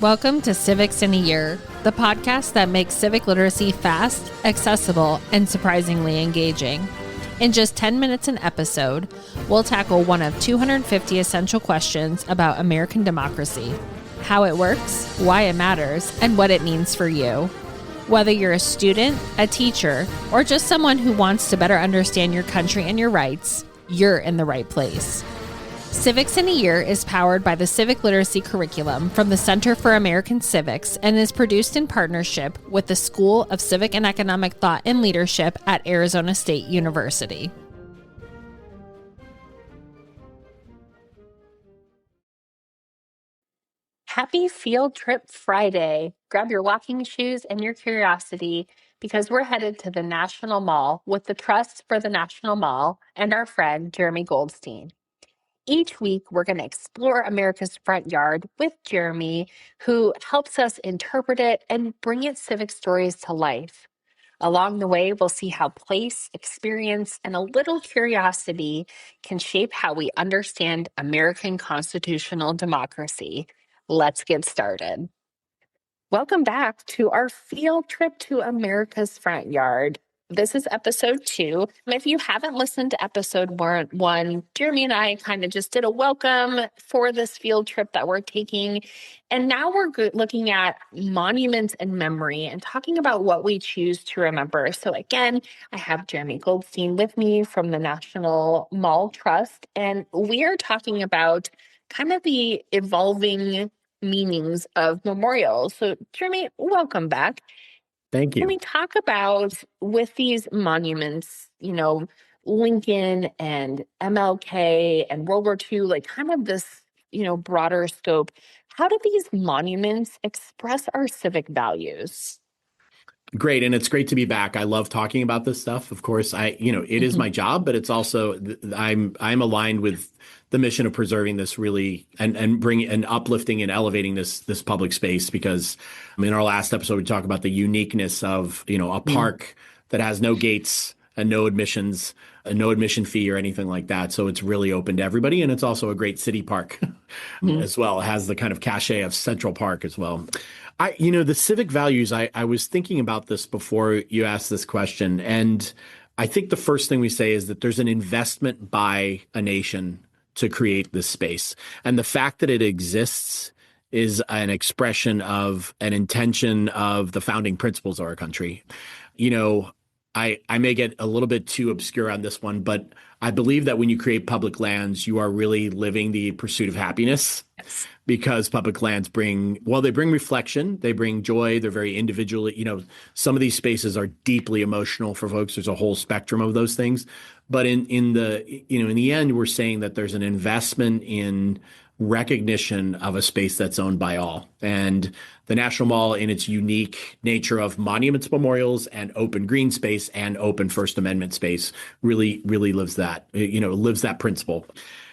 Welcome to Civics in a Year, the podcast that makes civic literacy fast, accessible, and surprisingly engaging. In just 10 minutes an episode, we'll tackle one of 250 essential questions about American democracy, how it works, why it matters, and what it means for you. Whether you're a student, a teacher, or just someone who wants to better understand your country and your rights, you're in the right place. Civics in a Year is powered by the Civic Literacy Curriculum from the Center for American Civics and is produced in partnership with the School of Civic and Economic Thought and Leadership at Arizona State University. Happy Field Trip Friday. Grab your walking shoes and your curiosity because we're headed to the National Mall with the Trust for the National Mall and our friend Jeremy Goldstein. Each week, we're going to explore America's front yard with Jeremy, who helps us interpret it and bring its civic stories to life. Along the way, we'll see how place, experience, and a little curiosity can shape how we understand American constitutional democracy. Let's get started. Welcome back to our field trip to America's front yard. This is episode 2. And if you haven't listened to episode 1, Jeremy and I kind of just did a welcome for this field trip that we're taking. And now we're looking at monuments and memory and talking about what we choose to remember. So again, I have Jeremy Goldstein with me from the National Mall Trust. And we are talking about kind of the evolving meanings of memorials. So Jeremy, welcome back. Thank you. Can we talk about, with these monuments, Lincoln and MLK and World War II, like kind of this, broader scope, how do these monuments express our civic values? Great. And it's great to be back. I love talking about this stuff. Of course, it is my job, but it's also, I'm aligned with the mission of preserving this really and bringing and uplifting and elevating this public space, because in our last episode, we talked about the uniqueness of, a park that has no gates and no admissions, no admission fee or anything like that. So it's really open to everybody. And it's also a great city park as well. It has the kind of cachet of Central Park as well. The civic values, I was thinking about this before you asked this question. And I think the first thing we say is that there's an investment by a nation to create this space. And the fact that it exists is an expression of an intention of the founding principles of our country. I may get a little bit too obscure on this one, but I believe that when you create public lands, you are really living the pursuit of happiness. Yes. Because public lands bring reflection, they bring joy, they're very individual. Some of these spaces are deeply emotional for folks. There's a whole spectrum of those things. But in the end, we're saying that there's an investment in recognition of a space that's owned by all. And the National Mall, in its unique nature of monuments, memorials, and open green space and open First Amendment space, really, really lives that principle.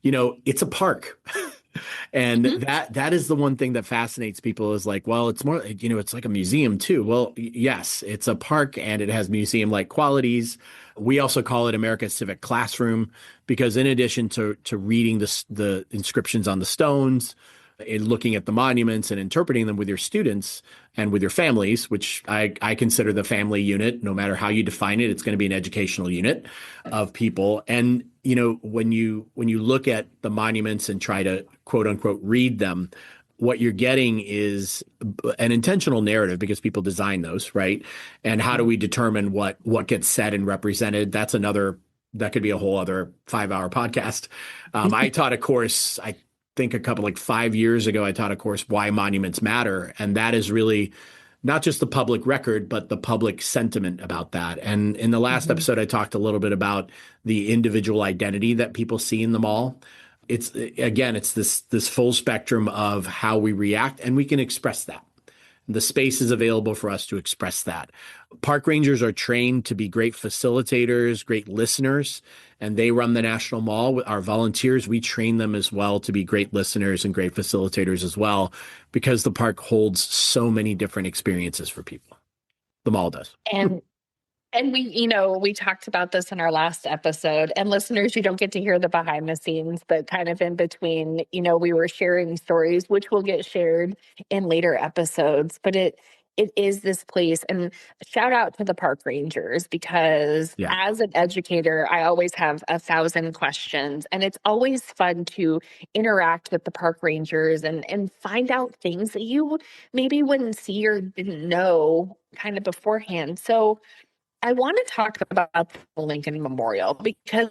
It's a park. And that is the one thing that fascinates people, is like, well, it's more, it's like a museum too. Well, yes, it's a park and it has museum-like qualities. We also call it America's Civic Classroom, because in addition to reading the inscriptions on the stones, and looking at the monuments and interpreting them with your students and with your families, which I consider the family unit, no matter how you define it, it's going to be an educational unit of people. And, when you look at the monuments and try to quote unquote read them, what you're getting is an intentional narrative, because people design those, right? And how do we determine what gets said and represented? That could be a whole other 5-hour podcast. I taught a course, I think 5 years ago, I taught a course, Why Monuments Matter. And that is really not just the public record, but the public sentiment about that. And in the last episode, I talked a little bit about the individual identity that people see in the mall. It's this full spectrum of how we react, and we can express that. The space is available for us to express that. Park rangers are trained to be great facilitators, great listeners, and they run the National Mall. Our volunteers, we train them as well to be great listeners and great facilitators as well, because the park holds so many different experiences for people. The mall does. And And we talked about this in our last episode, and listeners, you don't get to hear the behind the scenes, but kind of in between, we were sharing stories, which will get shared in later episodes, but it is this place. And shout out to the park rangers, because Yeah. as an educator, I always have 1,000 questions, and it's always fun to interact with the park rangers and find out things that you maybe wouldn't see or didn't know kind of beforehand. So I want to talk about the Lincoln Memorial, because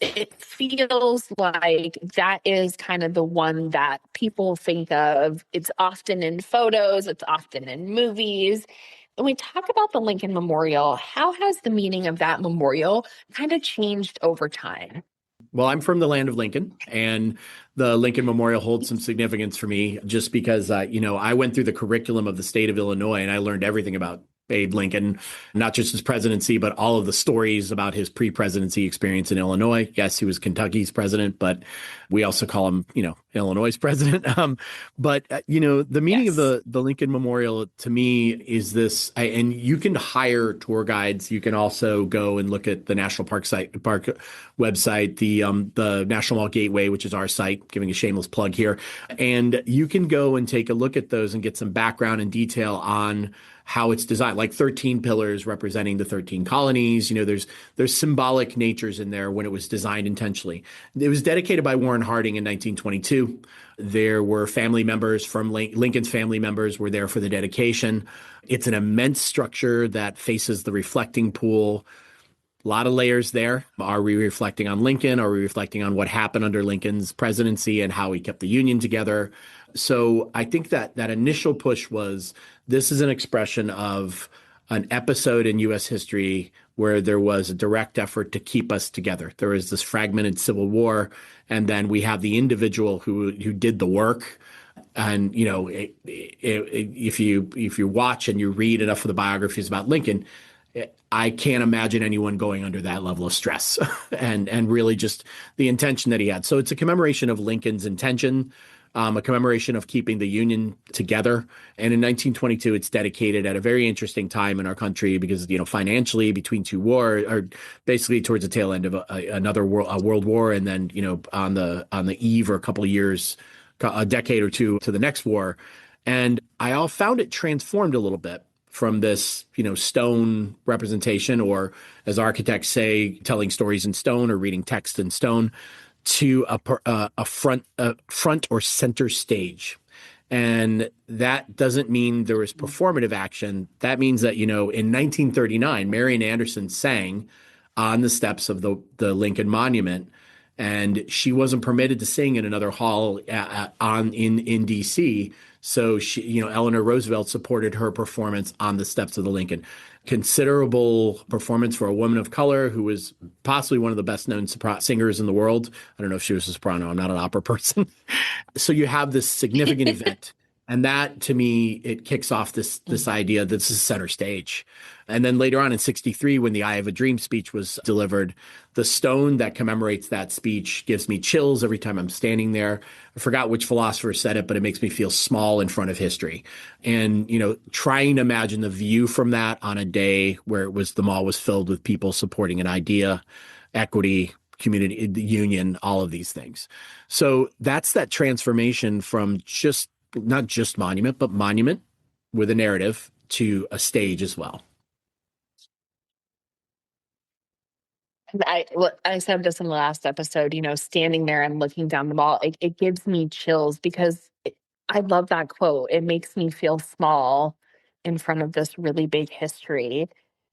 it feels like that is kind of the one that people think of. It's often in photos, it's often in movies. When we talk about the Lincoln Memorial, how has the meaning of that memorial kind of changed over time? Well, I'm from the land of Lincoln, and the Lincoln Memorial holds some significance for me just because, I went through the curriculum of the state of Illinois and I learned everything about Abe Lincoln, not just his presidency, but all of the stories about his pre-presidency experience in Illinois. Yes, he was Kentucky's president, but we also call him, Illinois' president. The meaning of Yes. the Lincoln Memorial to me is this, and you can hire tour guides. You can also go and look at the National Park website, the National Mall Gateway, which is our site, giving a shameless plug here. And you can go and take a look at those and get some background and detail on how it's designed, like 13 pillars representing the 13 colonies. There's symbolic natures in there when it was designed intentionally. It was dedicated by Warren Harding in 1922. There were family members from Lincoln's family members were there for the dedication. It's an immense structure that faces the reflecting pool. A lot of layers there. Are we reflecting on Lincoln? Are we reflecting on what happened under Lincoln's presidency and how he kept the Union together? So I think that initial push was, this is an expression of an episode in U.S. history where there was a direct effort to keep us together. There was this fragmented Civil War, and then we have the individual who did the work. And if you watch and you read enough of the biographies about Lincoln, I can't imagine anyone going under that level of stress and really just the intention that he had. So it's a commemoration of Lincoln's intention, a commemoration of keeping the Union together. And in 1922, it's dedicated at a very interesting time in our country because, financially between two wars, or basically towards the tail end of another world war, and then, on the eve or a couple of years, a decade or two to the next war. And I all found it transformed a little bit from this, stone representation, or as architects say, telling stories in stone or reading text in stone, to a front or center stage. And that doesn't mean there was performative action. That means that, in 1939, Marian Anderson sang on the steps of the Lincoln Monument, and she wasn't permitted to sing in another hall in D.C. So Eleanor Roosevelt supported her performance on the steps of the Lincoln. Considerable performance for a woman of color who was possibly one of the best known singers in the world. I don't know if she was a soprano. I'm not an opera person. So you have this significant event. And that, to me, it kicks off this idea that this is center stage. And then later on in 1963, when the I Have a Dream speech was delivered, the stone that commemorates that speech gives me chills every time I'm standing there. I forgot which philosopher said it, but it makes me feel small in front of history. And, trying to imagine the view from that on a day where the mall was filled with people supporting an idea, equity, community, the union, all of these things. So that's that transformation from not just monument, but monument with a narrative to a stage as well. I said this in the last episode, standing there and looking down the mall, it gives me chills, because I love that quote. It makes me feel small in front of this really big history.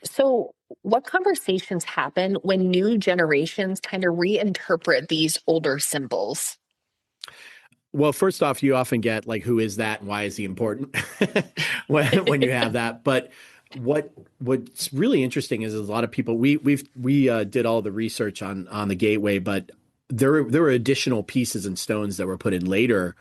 So what conversations happen when new generations kind of reinterpret these older symbols? Well, first off, you often get like, who is that and why is he important when you have that? But what's really interesting is a lot of people, we did all the research on the gateway, but there were additional pieces and stones that were put in later,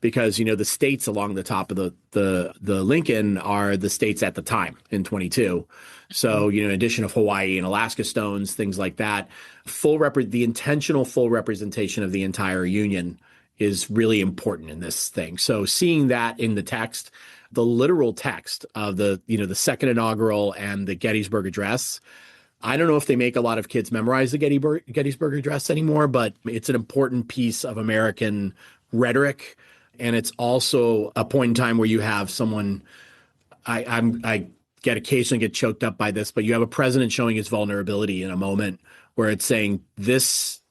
because the states along the top of the Lincoln are the states at the time in 22. So in addition of Hawaii and Alaska stones, things like that, the intentional full representation of the entire Union is really important in this thing. So seeing that in the text, the literal text of the second inaugural and the Gettysburg Address. I don't know if they make a lot of kids memorize the Gettysburg Address anymore, but it's an important piece of American rhetoric. And it's also a point in time where you have someone, I occasionally get choked up by this, but you have a president showing his vulnerability in a moment where it's saying this,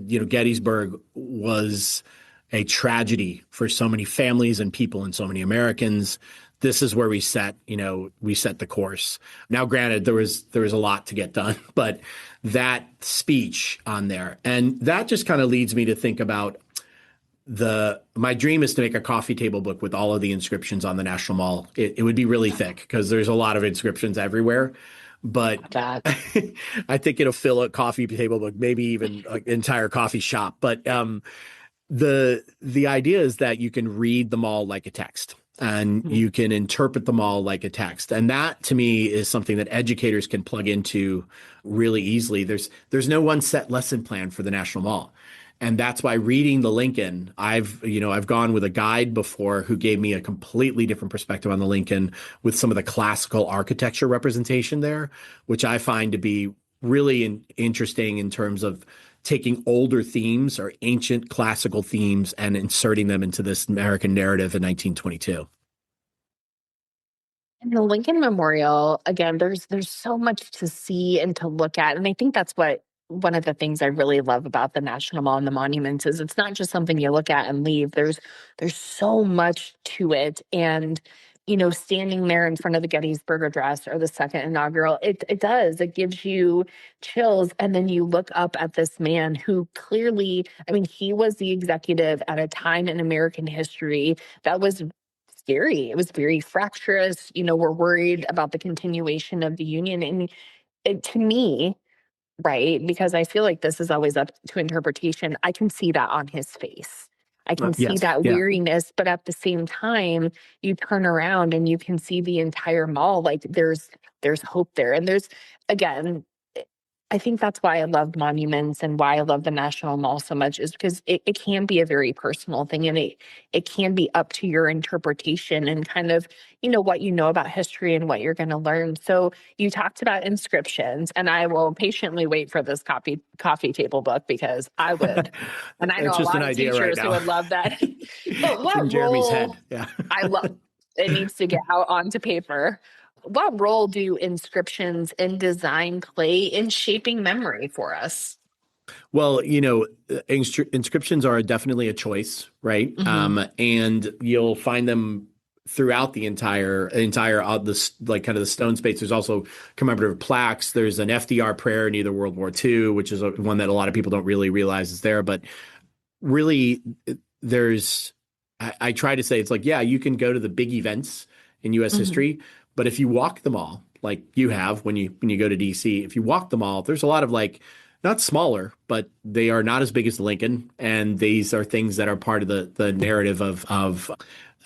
Gettysburg was a tragedy for so many families and people and so many Americans. This is where we set the course. Now, granted, there was a lot to get done, but that speech on there, and that just kind of leads me to think about my dream is to make a coffee table book with all of the inscriptions on the National Mall. It would be really thick because there's a lot of inscriptions everywhere. But I think it'll fill a coffee table book, maybe even an entire coffee shop. But the idea is that you can read them all like a text and you can interpret them all like a text. And that to me is something that educators can plug into really easily. There's no one set lesson plan for the National Mall. And that's why reading the Lincoln, I've gone with a guide before who gave me a completely different perspective on the Lincoln with some of the classical architecture representation there, which I find to be really interesting in terms of taking older themes or ancient classical themes and inserting them into this American narrative in 1922. And the Lincoln Memorial, again, there's so much to see and to look at. And I think that's one of the things I really love about the National Mall and the monuments is it's not just something you look at and leave. There's so much to it. And, standing there in front of the Gettysburg Address or the second inaugural, it gives you chills. And then you look up at this man who clearly, he was the executive at a time in American history that was scary. It was very fractious. We're worried about the continuation of the Union. And to me, right, because I feel like this is always up to interpretation, I can see that on his face. I can see that weariness, but at the same time, you turn around and you can see the entire mall. Like there's hope there. And again, I think that's why I love monuments and why I love the National Mall so much is because it can be a very personal thing and it can be up to your interpretation and kind of, what you know about history and what you're going to learn. So you talked about inscriptions and I will patiently wait for this coffee table book because I would. And I know a lot of teachers who would love that. But what in Jeremy's role, head. Yeah. I love it needs to get out onto paper. What role do inscriptions in design play in shaping memory for us? Well, inscriptions are definitely a choice, right? And you'll find them throughout the entire like kind of the stone space. There's also commemorative plaques. There's an FDR prayer in either World War II, which is one that a lot of people don't really realize is there. But really, I try to say it's like, yeah, you can go to the big events in U.S. history, but if you walk them all, like you have when you go to D.C., if you walk them all, there's a lot of not smaller, but they are not as big as the Lincoln. And these are things that are part of the narrative of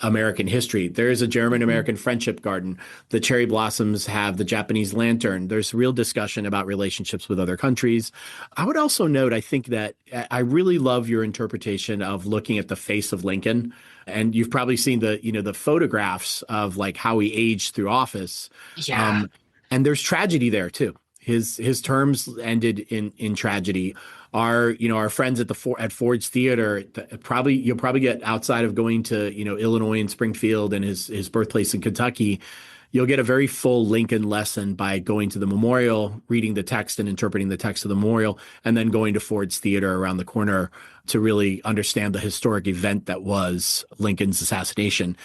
American history. There is a German-American friendship garden. The cherry blossoms have the Japanese lantern. There's real discussion about relationships with other countries. I would also note, I think that I really love your interpretation of looking at the face of Lincoln. And you've probably seen the photographs of how he aged through office. Yeah. And there's tragedy there too. His terms ended in tragedy. Our friends at Ford's Theater, you'll probably get outside of going to Illinois and Springfield and his birthplace in Kentucky, you'll get a very full Lincoln lesson by going to the memorial, reading the text and interpreting the text of the memorial, and then going to Ford's Theater around the corner to really understand the historic event that was Lincoln's assassination.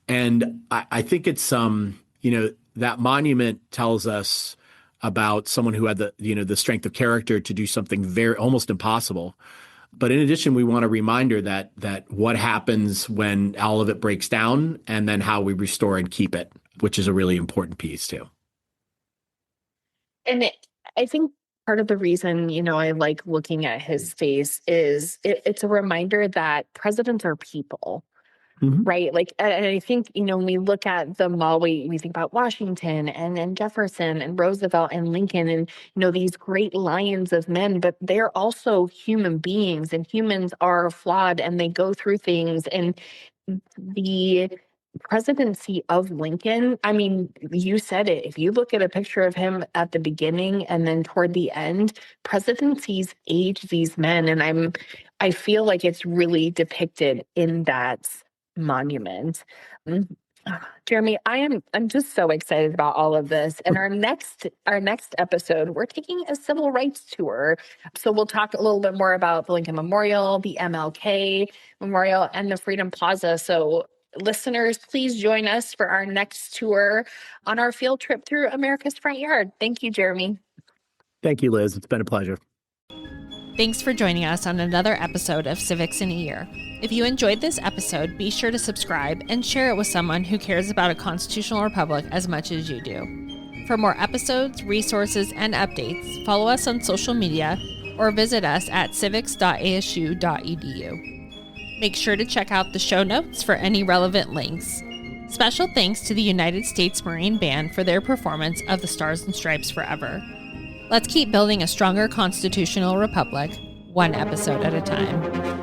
And I think it's that monument tells us about someone who had the strength of character to do something very almost impossible. But in addition, we want a reminder that what happens when all of it breaks down and then how we restore and keep it, which is a really important piece too. And I think part of the reason, I like looking at his face is it's a reminder that presidents are people. Right. And I think, when we look at the mall, we think about Washington and Jefferson and Roosevelt and Lincoln and, these great lions of men, but they're also human beings and humans are flawed and they go through things. And the presidency of Lincoln, I mean, you said it. If you look at a picture of him at the beginning and then toward the end, presidencies age these men. And I feel like it's really depicted in that monument. Mm. Jeremy, I'm just so excited about all of this. And our next episode, we're taking a civil rights tour. So we'll talk a little bit more about the Lincoln Memorial, the MLK Memorial, and the Freedom Plaza. So listeners, please join us for our next tour on our field trip through America's front yard. Thank you, Jeremy. Thank you, Liz. It's been a pleasure. Thanks for joining us on another episode of Civics in a Year. If you enjoyed this episode, be sure to subscribe and share it with someone who cares about a constitutional republic as much as you do. For more episodes, resources, and updates, follow us on social media or visit us at civics.asu.edu. Make sure to check out the show notes for any relevant links. Special thanks to the United States Marine Band for their performance of the Stars and Stripes Forever. Let's keep building a stronger constitutional republic, one episode at a time.